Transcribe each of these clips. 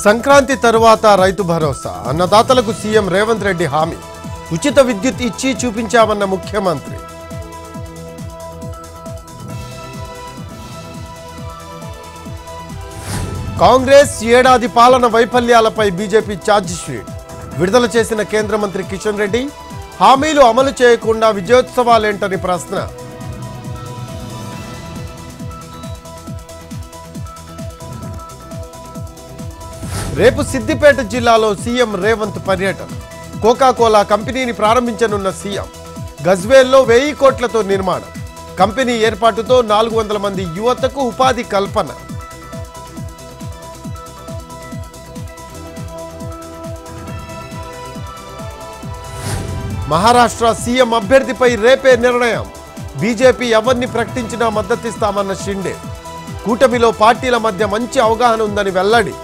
సంక్రాంతి తరువాత రైతు భరోసా అన్నదాతలకు సీఎం రేవంత్ రెడ్డి హామీ ఉచిత విద్యుత్ ఇచ్చి చూపించామన్న ముఖ్యమంత్రి కాంగ్రెస్ ఏడాది పాలన వైఫల్యాలపై బీజేపీ ఛార్జ్ షీట్ విడుదల చేసిన కేంద్ర మంత్రి కిషన్ రెడ్డి హామీలు అమలు చేయకుండా విజయోత్సవాలేంటని ప్రశ్న రేపు సిద్దిపేట జిల్లాలో సీఎం రేవంత్ పర్యటన కోకాకోలా కంపెనీని ప్రారంభించనున్న సీఎం గజ్వేల్లో 1000 కోట్లతో నిర్మాణం కంపెనీ ఏర్పాటుతో 400 మంది యువతకు ఉపాధి కల్పన మహారాష్ట్ర సీఎం అభ్యర్థిపై రేపే నిర్ణయం బీజేపీ ఎవరిని ప్రకటించినా మద్దతిస్తామన్న షిండే కూటమిలో పార్టీల మధ్య మంచి అవగాహన ఉందని వెల్లడి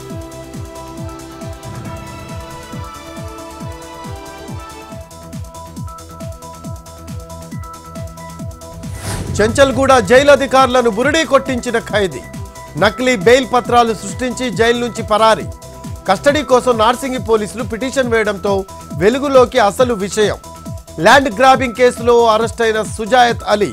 చెంచల్గూడ జైలు అధికారులను బురిడీ కొట్టించిన ఖైదీ నకిలీ బెయిల్ పత్రాలు సృష్టించి జైలు నుంచి పరారీ కస్టడీ కోసం నార్సింగి పోలీసులు పిటిషన్ వేయడంతో వెలుగులోకి అసలు విషయం ల్యాండ్ గ్రాబింగ్ కేసులో అరెస్ట్ అయిన సుజాయత్ అలీ